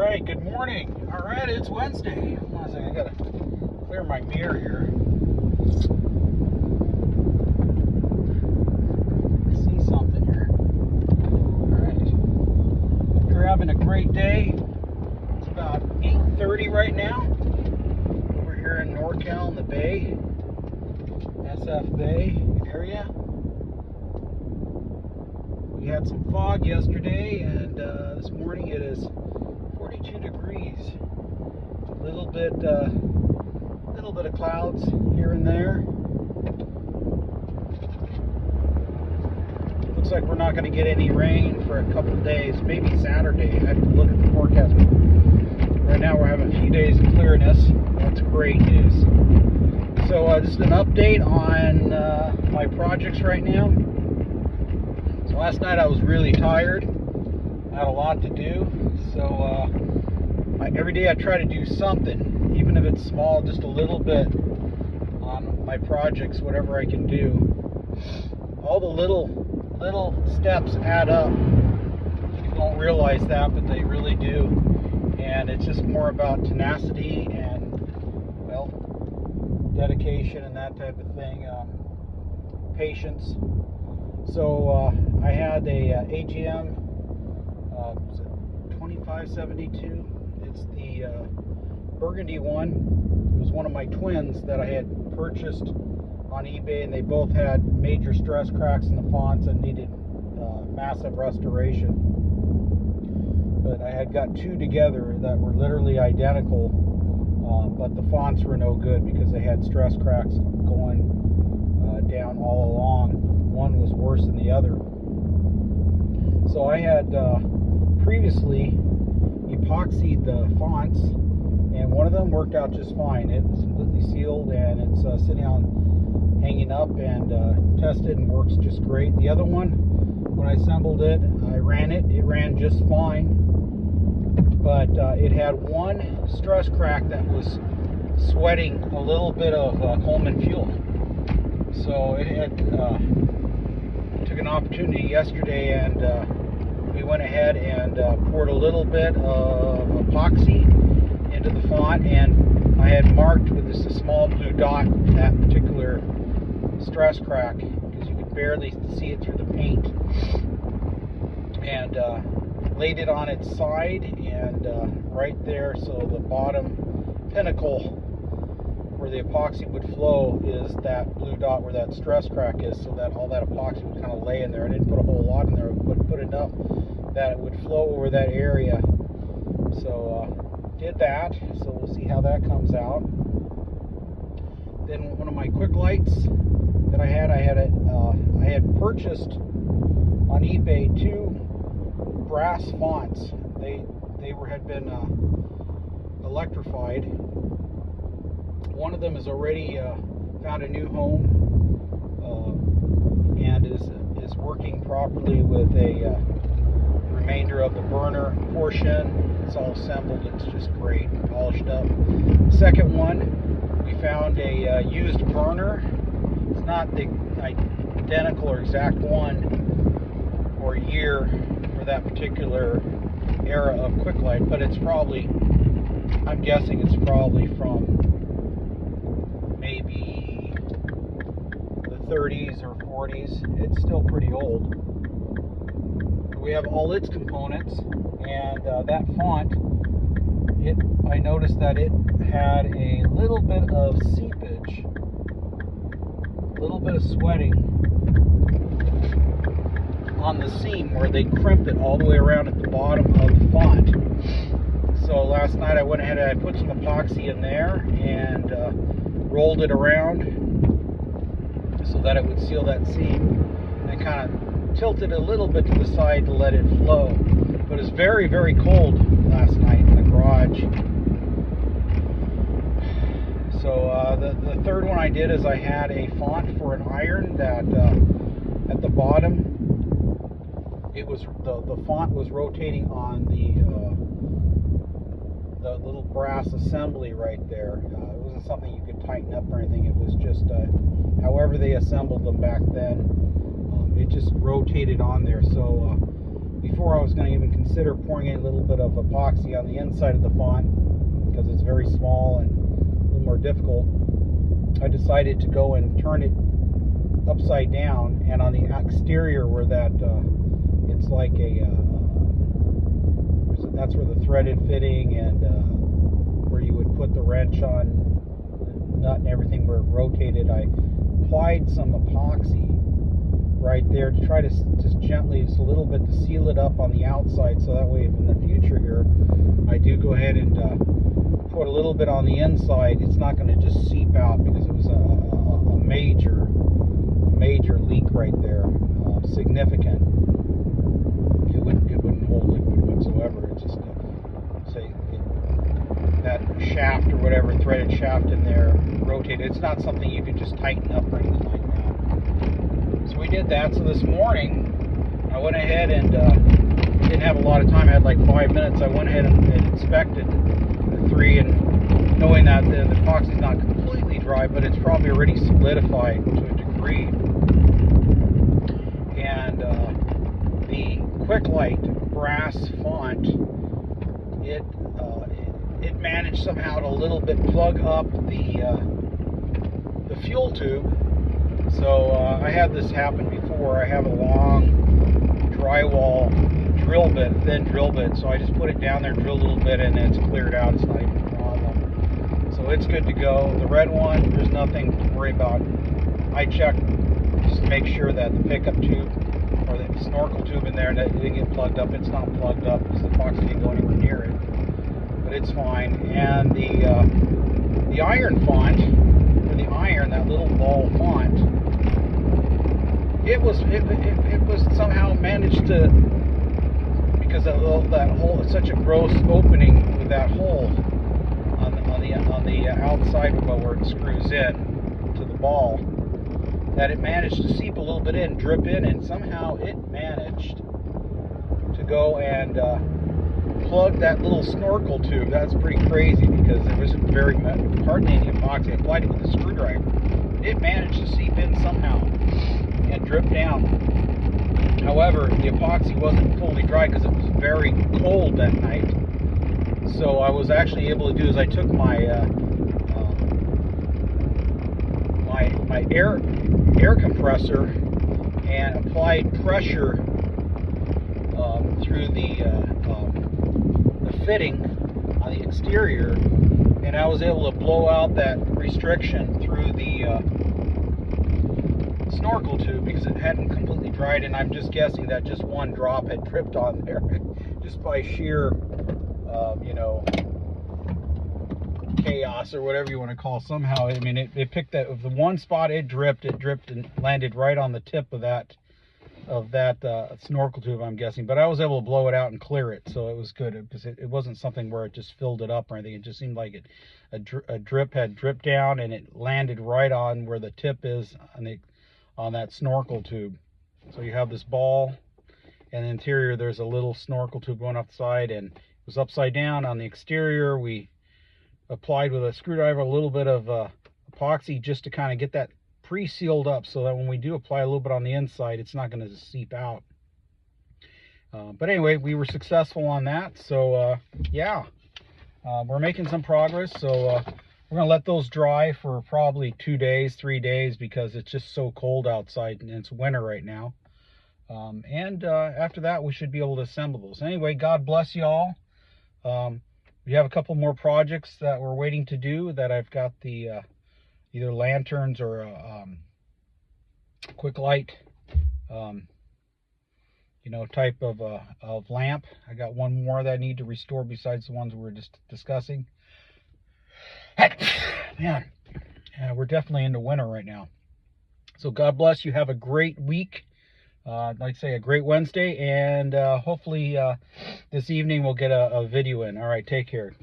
right, good morning. All right, it's Wednesday. Hold on a second, I gotta clear my mirror here. See something here. All right, hope you're having a great day. It's about 8:30 right now. We're here in NorCal in the Bay, SF Bay area. We had some fog yesterday, and this morning it is 42 degrees. A little bit of clouds here and there. Looks like we're not going to get any rain for a couple of days. Maybe Saturday. I have to look at the forecast. Right now we're having a few days of clearness. That's great news. So just an update on my projects right now. So last night I was really tired. I had a lot to do. So every day I try to do something, even if it's small, just a little bit on my projects, whatever I can do. All the little steps add up. You don't realize that, but they really do. And it's just more about tenacity and, well, dedication and that type of thing. Patience. So I had a AGM 2572. It's the burgundy one. It was one of my twins that I had purchased on eBay, and they both had major stress cracks in the fonts and needed massive restoration. But I had got two together that were literally identical, but the fonts were no good because they had stress cracks going down all along. One was worse than the other. So I had previously epoxied the fonts, and one of them worked out just fine. It's completely sealed, and it's sitting on hanging up and tested and works just great. The other one, when I assembled it, I ran it. It ran just fine, but it had one stress crack that was sweating a little bit of Coleman fuel. So it had took an opportunity yesterday, and we went ahead and poured a little bit of epoxy into the font, and I had marked with just a small blue dot that particular stress crack because you could barely see it through the paint, and laid it on its side, and right there, so the bottom pinnacle where the epoxy would flow is that blue dot where that stress crack is, so that all that epoxy would kind of lay in there. I didn't put a whole lot in there, but put enough that it would flow over that area. So did that, so we'll see how that comes out. Then one of my quick lights that I had purchased on eBay two brass fonts. They had been electrified. One of them has already found a new home and is working properly with a remainder of the burner portion. It's all assembled. It's just great, polished up. Second one, we found a used burner. It's not the identical or exact one or year for that particular era of quick light, but it's probably, I'm guessing it's probably from maybe the 30s or 40s. It's still pretty old. We have all its components, and that font, I noticed that it had a little bit of seepage, a little bit of sweating on the seam where they crimped it all the way around at the bottom of the font. So last night I went ahead and I put some epoxy in there and rolled it around so that it would seal that seam, and kind of tilted a little bit to the side to let it flow. But it's very, very cold last night in the garage. So the third one I did is I had a font for an iron that at the bottom it was the font was rotating on the little brass assembly right there. It wasn't something you could tighten up or anything. It was just however they assembled them back then. It just rotated on there. So before I was going to even consider pouring a little bit of epoxy on the inside of the font, because it's very small and a little more difficult. I decided to go and turn it upside down, and on the exterior where that it's like a that's where the threaded fitting and where you would put the wrench on the nut and everything where it rotated, I applied some epoxy right there to try to just gently, just a little bit, to seal it up on the outside, so that way if in the future here I do go ahead and put a little bit on the inside, it's not going to just seep out, because it was a major leak right there, significant. It wouldn't hold liquid whatsoever. It's just that shaft or whatever, threaded shaft in there, rotated. It's not something you can just tighten up or anything like that. So we did that. So this morning I went ahead and didn't have a lot of time. I had like 5 minutes. I went ahead and inspected the three, and knowing that the epoxy is not completely dry, but it's probably already solidified to a degree. And the Quick-Lite brass font, it managed somehow to a little bit plug up the fuel tube. So I had this happen before. I have a long drywall drill bit, thin drill bit, so I just put it down there, drill a little bit, and it's cleared out. It's not even a problem. So it's good to go. The red one, there's nothing to worry about. I checked just to make sure that the pickup tube or the snorkel tube in there, that didn't get plugged up. It's not plugged up because the epoxy didn't go anywhere near it, but it's fine. And the iron font, or the iron, that little ball font, it was somehow managed to, because of that hole, it's such a gross opening with that hole on the outside of where it screws in to the ball, that it managed to seep a little bit in, drip in, and somehow it managed to go and plug that little snorkel tube. That's pretty crazy, because there wasn't hardly any epoxy. I applied it with a screwdriver. It managed to seep in somehow and drip down. However, the epoxy wasn't fully dry because it was very cold that night. So I was actually able to do is I took my my air compressor and applied pressure through the fitting on the exterior, and I was able to blow out that restriction through the snorkel tube, because it hadn't completely dried, and I'm just guessing that just one drop had dripped on there just by sheer chaos or whatever you want to call it. Somehow, I mean, it picked that of the one spot it dripped and landed right on the tip of that snorkel tube, I'm guessing. But I was able to blow it out and clear it, so it was good, because it wasn't something where it just filled it up or anything. It just seemed like a drip had dripped down, and it landed right on where the tip is on that snorkel tube. So you have this ball, and the interior there's a little snorkel tube going off the side, and it was upside down. On the exterior, we applied with a screwdriver a little bit of epoxy just to kind of get that pre-sealed up, so that when we do apply a little bit on the inside, it's not going to seep out. But anyway, we were successful on that. So yeah, we're making some progress. So we're going to let those dry for probably 2 days, 3 days, because it's just so cold outside, and it's winter right now. And after that, we should be able to assemble those. Anyway, God bless you all. We have a couple more projects that we're waiting to do, that I've got the either lanterns or Quick-Lite type of lamp. I got one more that I need to restore besides the ones we were just discussing. Man, yeah, we're definitely into winter right now. So God bless you. Have a great week. I'd like to say a great Wednesday, and hopefully this evening we'll get a video in. All right, take care.